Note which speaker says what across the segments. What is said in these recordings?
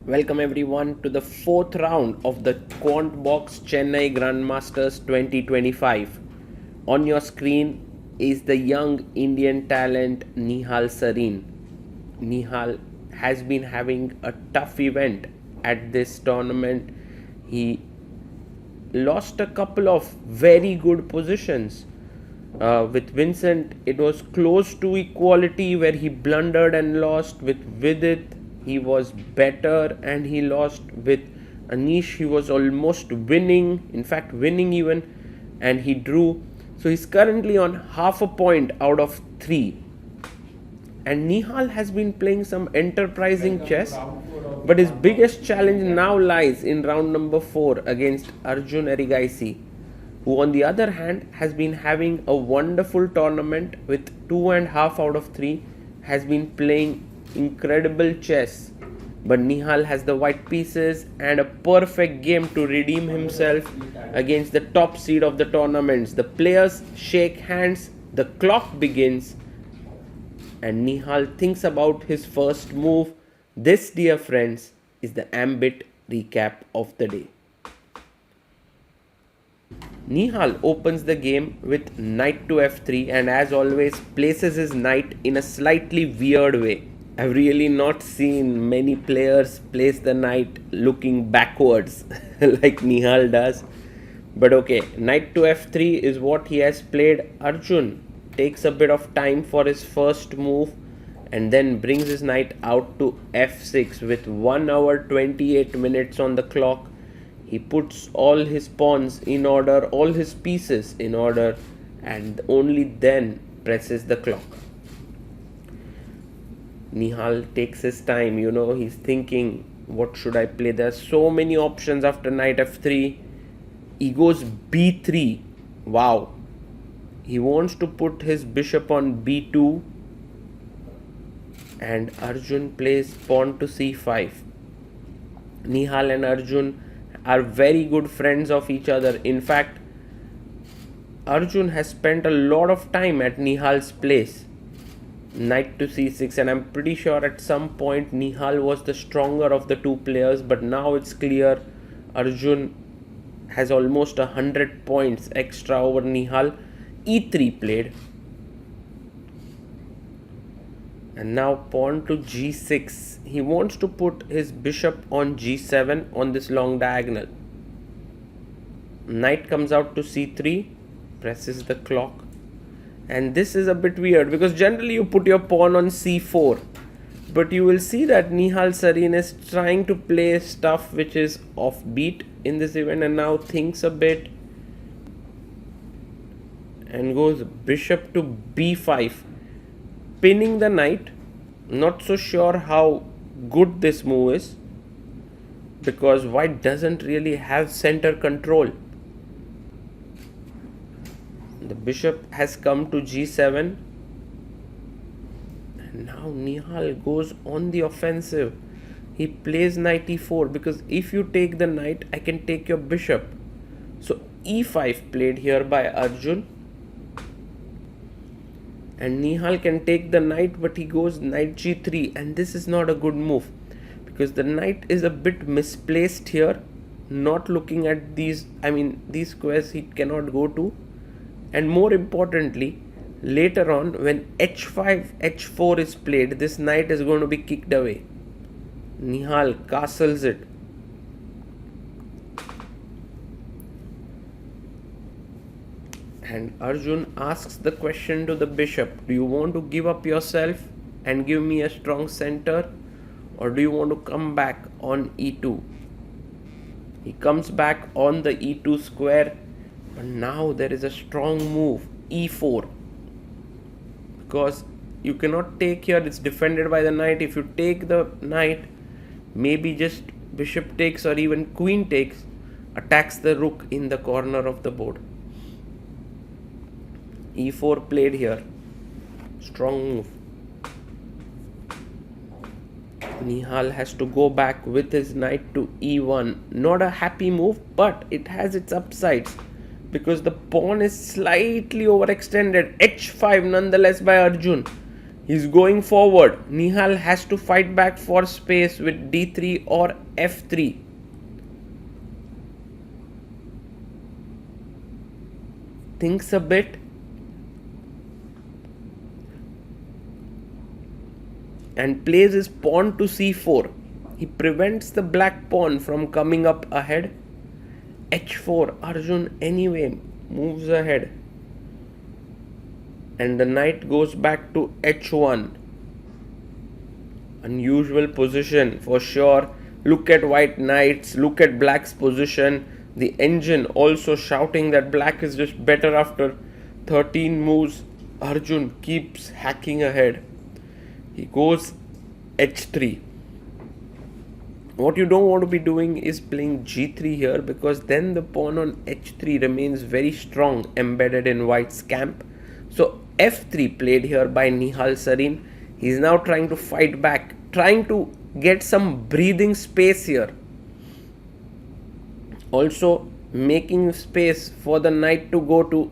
Speaker 1: Welcome everyone to the fourth round of the Quantbox Chennai Grandmasters 2025. On your screen is the young Indian talent Nihal Sarin. Nihal has been having a tough event at this tournament. He lost a couple of very good positions. With Vincent, it was close to equality where he blundered and lost. With Vidit, he was better and he lost. With Anish, he was almost winning, in fact, winning even, and he drew. So he's currently on half a point out of 3. And Nihal has been playing some enterprising chess, but his biggest challenge now lies in round number 4 against Arjun Erigaisi, who on the other hand has been having a wonderful tournament with 2.5 out of 3, has been playing incredible chess. But Nihal has the white pieces and a perfect game to redeem himself against the top seed of the tournaments. The players shake hands, the clock begins, and Nihal thinks about his first move. This, dear friends, is the ambit recap of the day. Nihal opens the game with knight to f3 and as always places his knight in a slightly weird way. I've really not seen many players place the knight looking backwards like Nihal does. But okay, knight to f3 is what he has played. Arjun takes a bit of time for his first move and then brings his knight out to f6 with 1 hour 28 minutes on the clock. He puts all his pawns in order, all his pieces in order, and only then presses the clock. Nihal takes his time, he's thinking, what should I play? There are so many options after knight f3. He goes b3. Wow. He wants to put his bishop on b2. And Arjun plays pawn to c5. Nihal and Arjun are very good friends of each other. In fact, Arjun has spent a lot of time at Nihal's place. Knight to c6, and I'm pretty sure at some point Nihal was the stronger of the two players, but now it's clear Arjun has almost 100 points extra over Nihal. e3 played, and now pawn to g6. He wants to put his bishop on g7 on this long diagonal. Knight comes out to c3, presses the clock. And this is a bit weird because generally you put your pawn on c4. But you will see that Nihal Sarin is trying to play stuff which is offbeat in this event and now thinks a bit and goes bishop to b5, pinning the knight. Not so sure how good this move is because white doesn't really have center control. The bishop has come to g7 and now Nihal goes on the offensive. He plays knight e4 because if you take the knight, I can take your bishop. So e5 played here by Arjun. And Nihal can take the knight, but he goes knight g3, and this is not a good move because the knight is a bit misplaced here, not looking at these squares he cannot go to. And more importantly, later on when h5, h4 is played, this knight is going to be kicked away. Nihal castles it. And Arjun asks the question to the bishop, do you want to give up yourself and give me a strong center, or do you want to come back on e2? He comes back on the e2 square, but now there is a strong move, e4, because you cannot take here, it's defended by the knight. If you take the knight, maybe just bishop takes or even queen takes, attacks the rook in the corner of the board. e4 played here, strong move. Nihal has to go back with his knight to e1. Not a happy move, but it has its upsides because the pawn is slightly overextended. h5 nonetheless by Arjun. He's going forward. Nihal has to fight back for space with d3 or f3. Thinks a bit. And plays his pawn to c4. He prevents the black pawn from coming up ahead. h4. Arjun anyway moves ahead. And the knight goes back to h1. Unusual position for sure. Look at white knights. Look at black's position. The engine also shouting that black is just better after 13 moves. Arjun keeps hacking ahead. He goes h3. What you don't want to be doing is playing g3 here, because then the pawn on h3 remains very strong embedded in white's camp. So f3 played here by Nihal Sarin. He's now trying to fight back, trying to get some breathing space here. Also making space for the knight to go to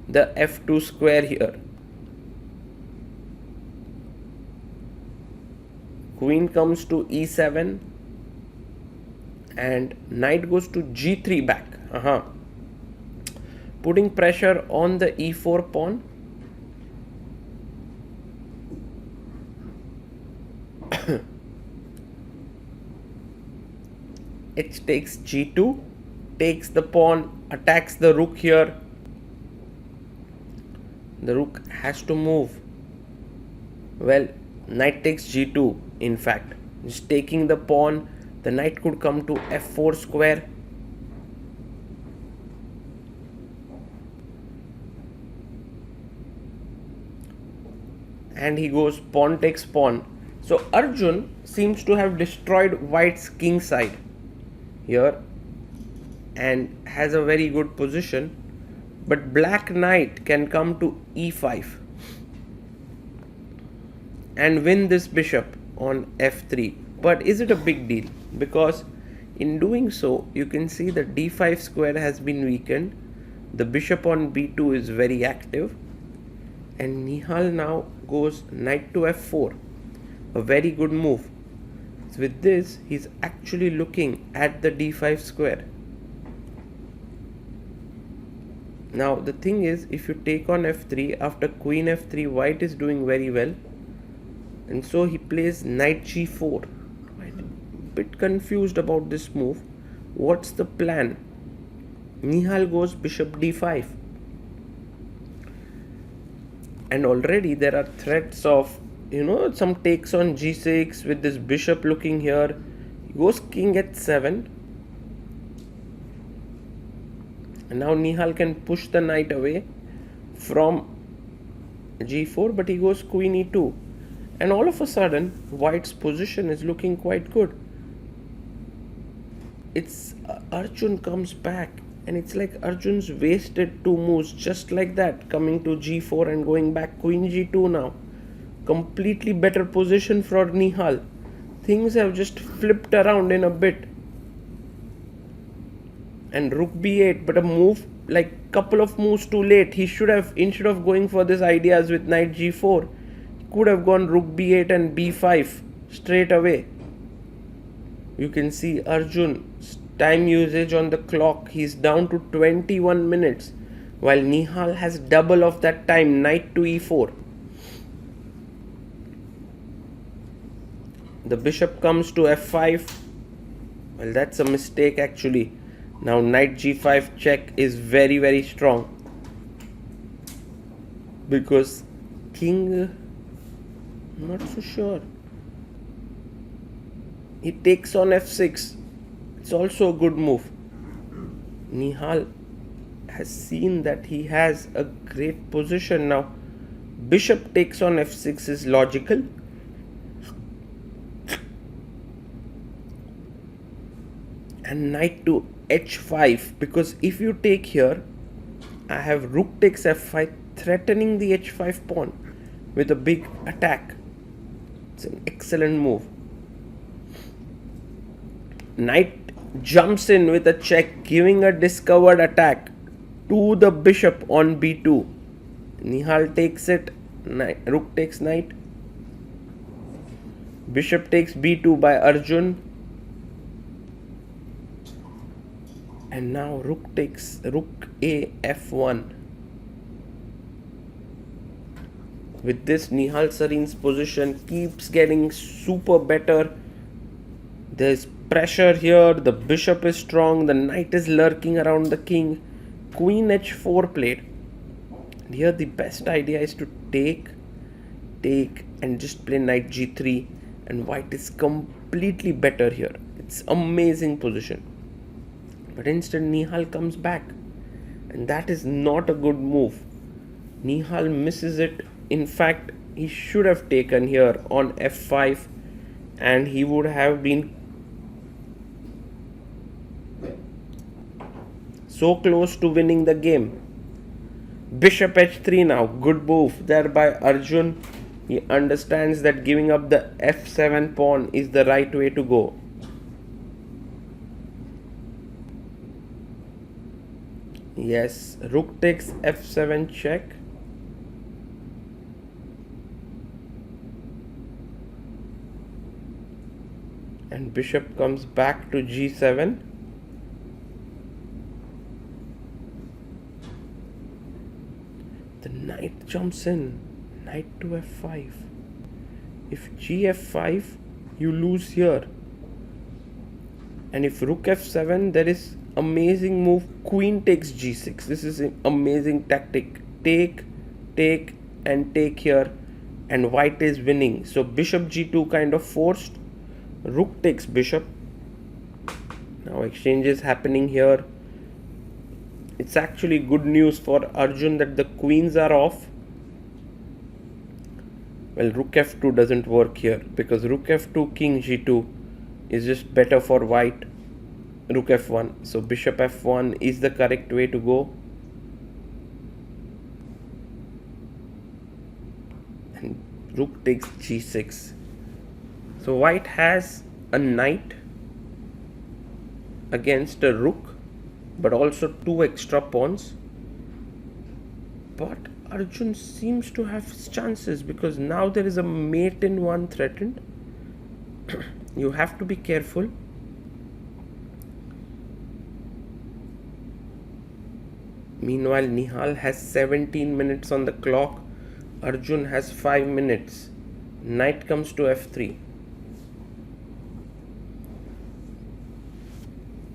Speaker 1: the f2 square here. Queen comes to e7 and knight goes to g3 back. Putting pressure on the e4 pawn. H takes g2, takes the pawn, attacks the rook here. The rook has to move. Well, knight takes g2 in fact. Just taking the pawn. The knight could come to f4 square. And he goes pawn takes pawn. So Arjun seems to have destroyed white's king side here and has a very good position. But black knight can come to e5 and win this bishop on f3. But is it a big deal? Because in doing so, you can see the d5 square has been weakened. The bishop on b2 is very active. And Nihal now goes knight to f4. A very good move. So with this, he's actually looking at the d5 square. Now the thing is, if you take on f3, after queen f3, white is doing very well. And so he plays knight g4. I'm a bit confused about this move. What's the plan? Nihal goes bishop d5. And already there are threats of, some takes on g6 with this bishop looking here. He goes king h7. And now Nihal can push the knight away from g4, but he goes queen e2. And all of a sudden, white's position is looking quite good. It's Arjun comes back. And it's like Arjun's wasted 2 moves just like that, coming to g4 and going back queen g2 now. Completely better position for Nihal. Things have just flipped around in a bit. And rook b8, but a move like couple of moves too late. He should have, instead of going for this ideas with knight g4, he could have gone rook b8 and b5 straight away. You can see Arjun's time usage on the clock. He's down to 21 minutes, while Nihal has double of that time, knight to e4. The bishop comes to f5. Well, that's a mistake actually. Now knight g5 check is very, very strong, because king, not so sure. He takes on f6. It's also a good move. Nihal has seen that he has a great position now. Bishop takes on f6 is logical. And knight to h5, because if you take here, I have rook takes f5, threatening the h5 pawn with a big attack. It's an excellent move. Knight jumps in with a check, giving a discovered attack to the bishop on b2. Nihal takes it. Rook takes knight. Bishop takes b2 by Arjun. And now rook a f1. With this, Nihal Sarin's position keeps getting super better. There's pressure here. The bishop is strong. The knight is lurking around the king. Queen h4 played. Here the best idea is to take, and just play knight g3. And white is completely better here. It's amazing position. But instead Nihal comes back. And that is not a good move. Nihal misses it. In fact, he should have taken here on f5. And he would have been so close to winning the game. Bishop h3 now. Good move there by Arjun. He understands that giving up the f7 pawn is the right way to go. Yes, rook takes f7 check. And bishop comes back to g7. The knight jumps in. Knight to f5. If gf5, you lose here. And if rook f7, there is amazing move. Queen takes g6. This is an amazing tactic. Take, and take here. And white is winning. So bishop g2 kind of forced. Rook takes bishop. Now exchange is happening here. It's actually good news for Arjun that the queens are off. Well, rook f2 doesn't work here because rook f2, king g2 is just better for white. Rook f1. So bishop f1 is the correct way to go. And rook takes g6. So white has a knight against a rook, but also two extra pawns. But Arjun seems to have his chances because now there is a mate in one threatened. You have to be careful. Meanwhile, Nihal has 17 minutes on the clock. Arjun has 5 minutes. Knight comes to f3.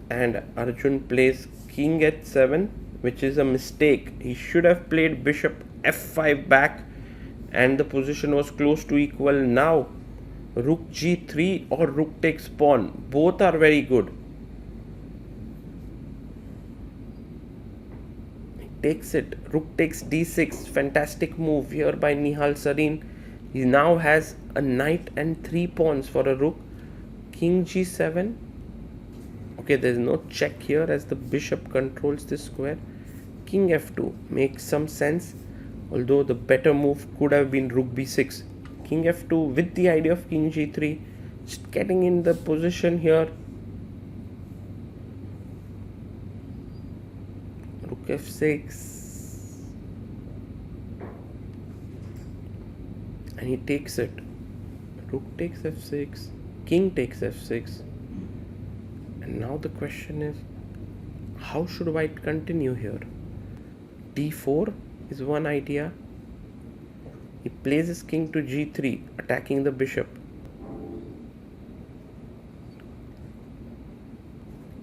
Speaker 1: And Arjun plays king h7, which is a mistake. He should have played bishop f5 back and the position was close to equal. Now rook g3 or rook takes pawn. Both are very good. He takes it. Rook takes d6. Fantastic move here by Nihal Sarin. He now has a knight and 3 pawns for a rook. King g7. Okay, there is no check here as the bishop controls this square. King f2 makes some sense, although the better move could have been rook b6. King f2 with the idea of king g3, just getting in the position here. Rook f6. And he takes it. Rook takes f6. King takes f6. And now the question is, how should white continue here? d4 is one idea. He plays his king to g3, attacking the bishop.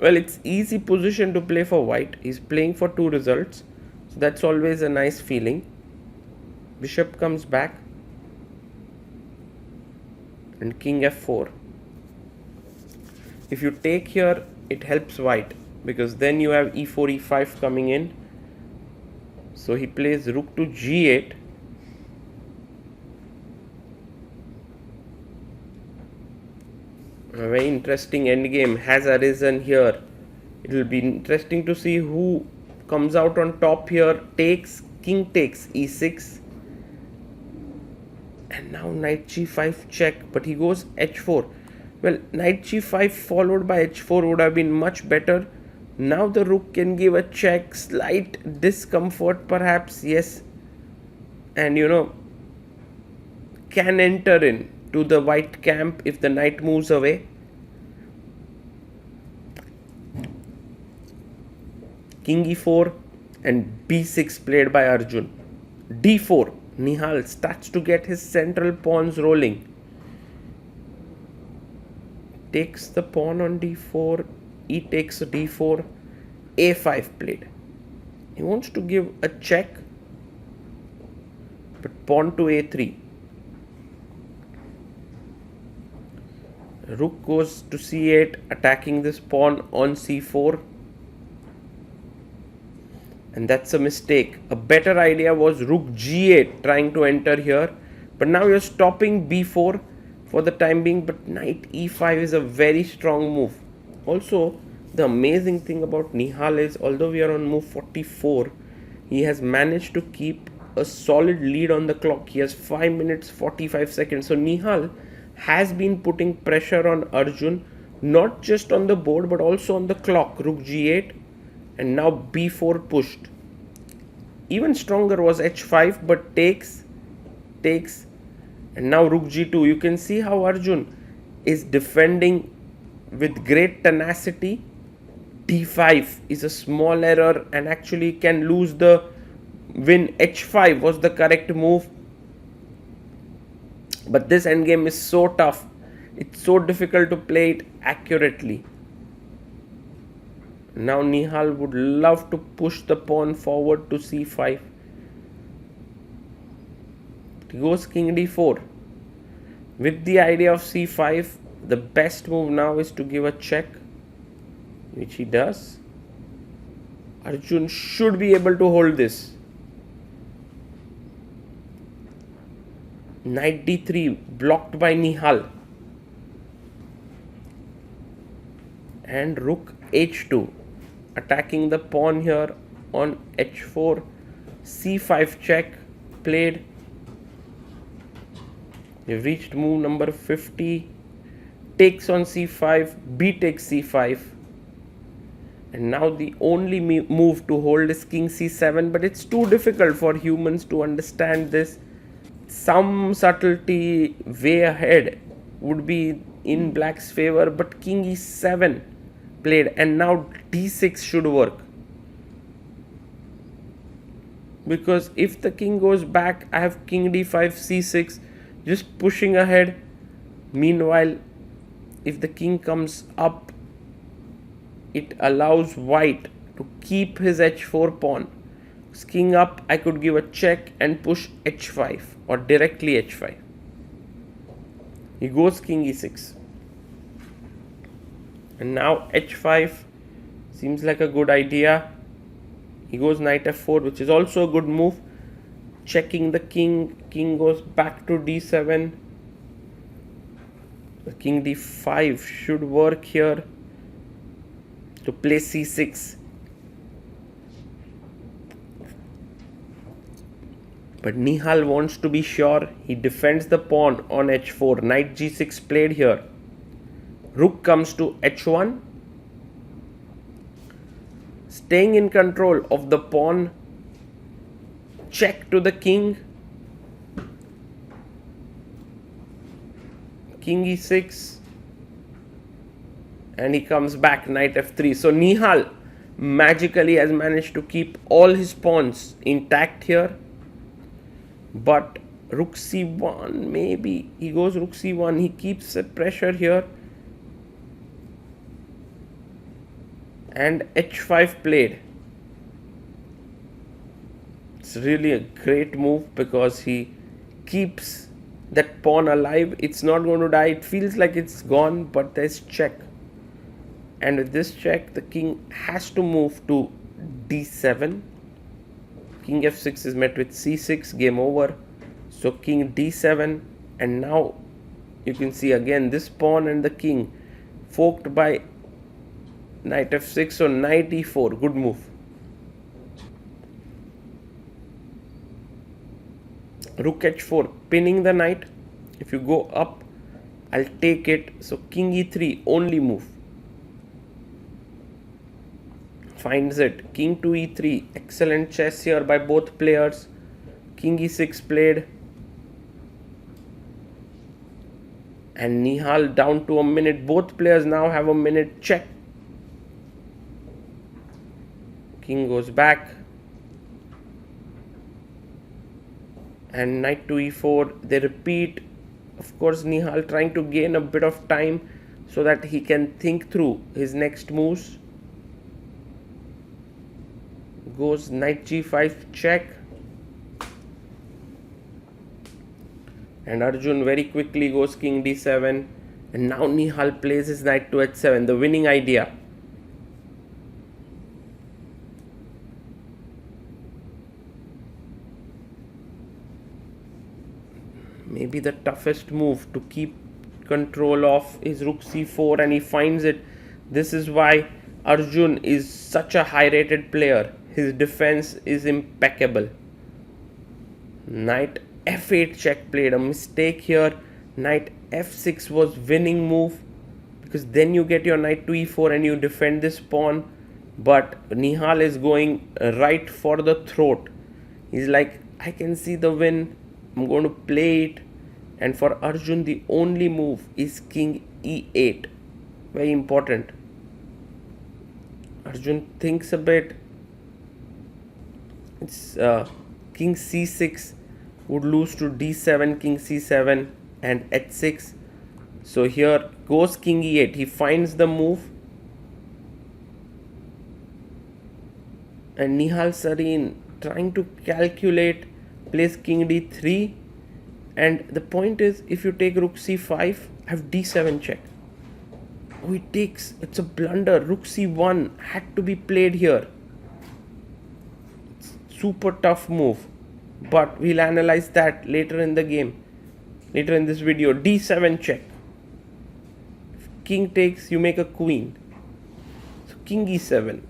Speaker 1: Well, it's easy position to play for white. He's playing for 2 results. So that's always a nice feeling. Bishop comes back. And king f4. If you take here, it helps white because then you have e4, e5 coming in. So he plays rook to g8. A very interesting endgame has arisen here. It will be interesting to see who comes out on top here. Takes, king takes e6. And now knight g5 check, but he goes h4. Well, knight g5 followed by h4 would have been much better. Now the rook can give a check, slight discomfort perhaps, yes. and can enter in to the white camp if the knight moves away. King e4 and b6 played by Arjun. d4. Nihal starts to get his central pawns rolling. Takes the pawn on d4. He takes d4. a5 played. He wants to give a check, but pawn to a3. Rook goes to c8, attacking this pawn on c4. And that's a mistake. A better idea was rook g8, trying to enter here. But now you're stopping b4 for the time being. But knight e5 is a very strong move. Also, the amazing thing about Nihal is, although we are on move 44, he has managed to keep a solid lead on the clock. He has 5 minutes 45 seconds. So Nihal has been putting pressure on Arjun, not just on the board but also on the clock. Rook g8 and now b4 pushed. Even stronger was h5, but takes, and now rook g2. You can see how Arjun is defending with great tenacity. d5 is a small error and actually can lose the win. h5 was the correct move. But this endgame is so tough. It's so difficult to play it accurately. Now Nihal would love to push the pawn forward to c5. He goes king d4. With the idea of c5, the best move now is to give a check, which he does. Arjun should be able to hold this. Knight d3 blocked by Nihal. And rook h2, attacking the pawn here on h4. c5 check played. We've reached move number 50. Takes on c5, b takes c5. And now the only move to hold is king c7, but it's too difficult for humans to understand this. Some subtlety way ahead would be in black's favor, but king e7 played, and now d6 should work. Because if the king goes back, I have king d5, c6, just pushing ahead. Meanwhile, if the king comes up, it allows white to keep his h4 pawn. King up, I could give a check and push h5 or directly h5. He goes king e6. And now h5 seems like a good idea. He goes knight f4, which is also a good move. Checking the king. King goes back to d7. The king d5 should work here to play c6. But Nihal wants to be sure. He defends the pawn on h4. Knight g6 played here. Rook comes to h1. Staying in control of the pawn. Check to the king. King e6. And he comes back, knight f3. So Nihal magically has managed to keep all his pawns intact here. But rook c1, maybe. He goes rook c1. He keeps the pressure here. And h5 played. It's really a great move because he keeps that pawn alive. It's not going to die. It feels like it's gone, but there's check. And with this check, the king has to move to d7. King f6 is met with c6, game over. So king d7, and now you can see again this pawn and the king forked by knight f6. So knight e4, good move. Rook h4, pinning the knight. If you go up, I'll take it. So king e3, only move. Finds it. King to e3. Excellent chess here by both players. King e6 played. And Nihal down to a minute. Both players now have a minute. Check. King goes back. And knight to e4. They repeat. Of course, Nihal trying to gain a bit of time so that he can think through his next moves. Goes knight g5 check. And Arjun very quickly goes king d7. And now Nihal plays his knight to h7, the winning idea. Maybe the toughest move to keep control of is rook c4, and he finds it. This is why Arjun is such a high rated player. His defense is impeccable. Knight f8 check played. A mistake here. Knight f6 was winning move, because then you get your knight to e4 and you defend this pawn. But Nihal is going right for the throat. He's like, I can see the win, I'm going to play it. And for Arjun, the only move is king e8. Very important. Arjun thinks a bit. It's king c6 would lose to d7, king c7 and h6. So here goes king e8. He finds the move. And Nihal Sarin trying to calculate, plays king d3. And the point is, if you take rook c5, I have d7 check. Oh, it takes, it's a blunder. Rook c1 had to be played here. Super tough move, but we'll analyze that later in the game, later in this video. d7 check. If king takes, you make a queen. So king e7.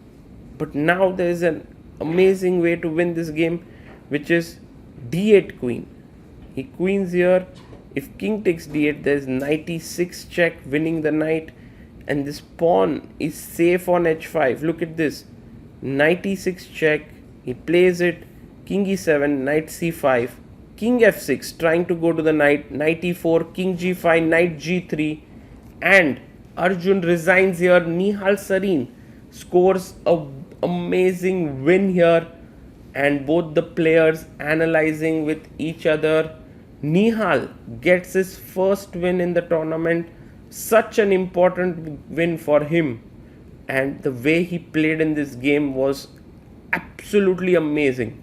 Speaker 1: But now there is an amazing way to win this game, which is d8 queen. He queens here. If king takes d8, there is knight e6 check, winning the knight, and this pawn is safe on h5. Look at this, knight e6 check. He plays it, king e7, knight c5, king f6, trying to go to the knight, knight e4, king g5, knight g3, and Arjun resigns here. Nihal Sarin scores a amazing win here, and both the players analyzing with each other. Nihal gets his first win in the tournament, such an important win for him, and the way he played in this game was absolutely amazing.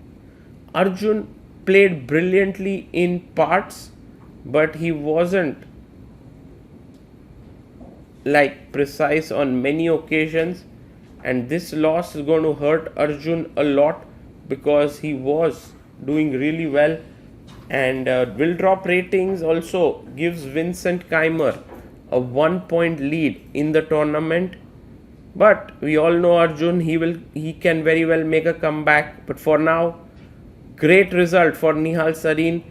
Speaker 1: Arjun played brilliantly in parts, but he wasn't like precise on many occasions, and this loss is going to hurt Arjun a lot, because he was doing really well. And will drop ratings also gives Vincent Keimer a 1-point lead in the tournament. But we all know Arjun, he can very well make a comeback. But for now, great result for Nihal Sarin.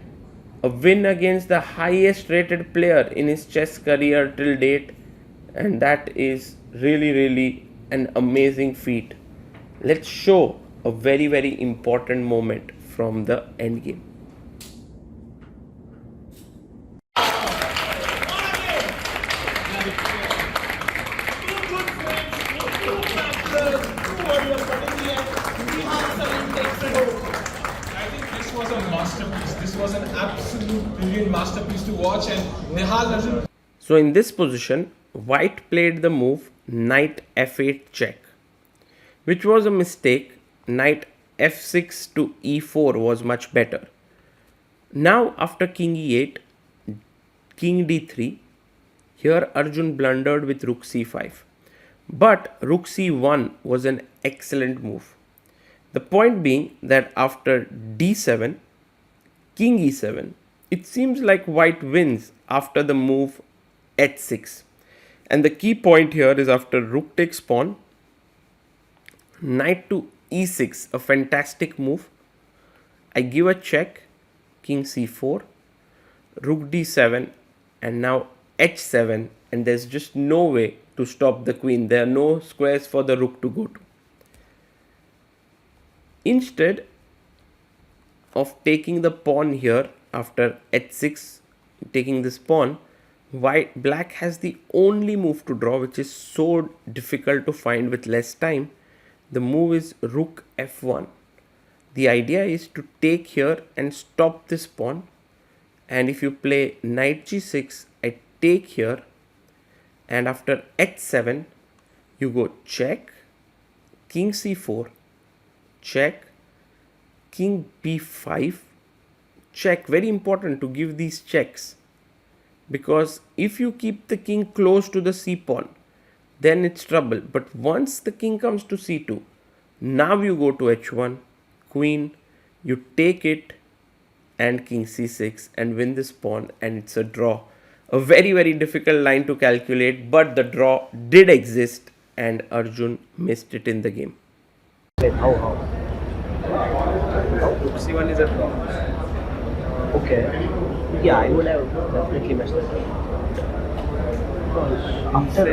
Speaker 1: A win against the highest rated player in his chess career till date. And that is really an amazing feat. Let's show a very important moment from the endgame.
Speaker 2: Was an absolute brilliant masterpiece to watch, and Nihal Sarin.
Speaker 1: So in this position, white played the move knight f8 check, which was a mistake. Knight f6 to e4 was much better. Now after king e8, king d3, here Arjun blundered with rook c5. But rook c1 was an excellent move. The point being that after d7, king e7, it seems like white wins after the move h6. And the key point here is after rook takes pawn, knight to e6, a fantastic move. I give a check, king c4, rook d7, and now h7, and there's just no way to stop the queen. There are no squares for the rook to go to. Instead, of taking the pawn here after h6, taking this pawn, black has the only move to draw, which is so difficult to find with less time. The move is rook f1. The idea is to take here and stop this pawn, and if you play knight g6, I take here, and after h7 you go check, king c4, check, king b5, check. Very important to give these checks, because if you keep the king close to the c pawn, then it's trouble. But once the king comes to c2, now you go to h1, queen, you take it, and king c6 and win this pawn, and it's a draw. A very, very difficult line to calculate, but the draw did exist and Arjun missed it in the game.
Speaker 3: Wait, how?
Speaker 4: Rook c1 is a draw.
Speaker 3: Okay. Yeah, I would have definitely messed it up. Because after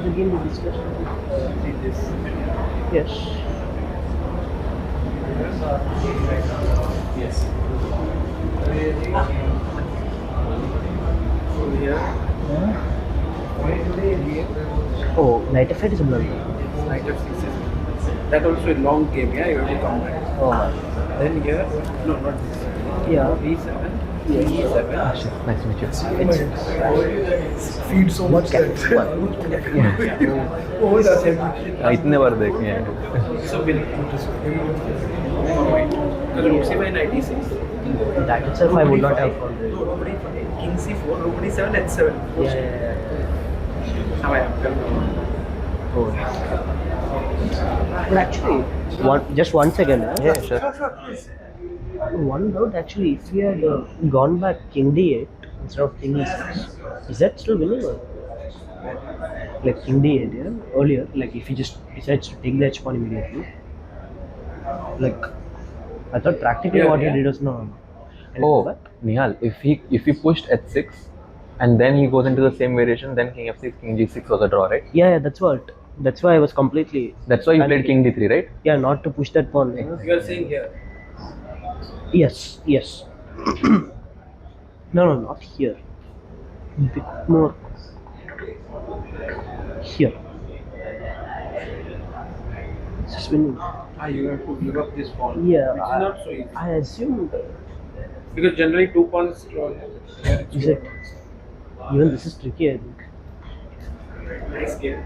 Speaker 3: the game we discussed.
Speaker 4: See this.
Speaker 3: Yes.
Speaker 4: Yes. So here.
Speaker 3: Oh, knight f8 is a blunder.
Speaker 4: Knight f6. That also a long game, yeah, you have to come back.
Speaker 3: Oh my.
Speaker 4: Then here, no, not this.
Speaker 3: Yeah.
Speaker 4: e7.
Speaker 3: Yes.
Speaker 4: e7.
Speaker 3: Ah, shit. Nice to meet you.
Speaker 5: Feed so much that
Speaker 6: इतने बार देखे हैं
Speaker 4: So we'll put this way. Because rook c5, knight e6.
Speaker 3: That itself I would not have.
Speaker 4: King c4, rook d7, h7.
Speaker 3: Yeah.
Speaker 4: Now I have done.
Speaker 3: Oh. But actually, just 1 second.
Speaker 6: yeah sure
Speaker 3: One doubt actually, if we had gone back king d8 instead of king e6, is that still winning or? Like king d8, yeah? Earlier, like if he just decides to take the h pawn immediately. Like, I thought practically
Speaker 4: Yeah,
Speaker 3: what
Speaker 4: yeah.
Speaker 3: he did was no. And
Speaker 6: oh
Speaker 3: but
Speaker 6: Nihal, if he pushed h6 and then he goes into the same variation, then king f6, king g6 was a draw, right?
Speaker 3: yeah, that's why I was completely.
Speaker 6: That's why you played king d3, right?
Speaker 3: Yeah, not to push that pawn.
Speaker 4: You are saying here.
Speaker 3: Yes. No, not here. Bit more here. It's just winning.
Speaker 4: You have to give up this pawn.
Speaker 3: Yeah,
Speaker 4: Which is not so easy.
Speaker 3: I assumed.
Speaker 4: Because generally 2 pawns draw. Here it's
Speaker 3: Is
Speaker 4: four
Speaker 3: it?
Speaker 4: pawns.
Speaker 3: Even this is tricky, I think.
Speaker 4: Nice game.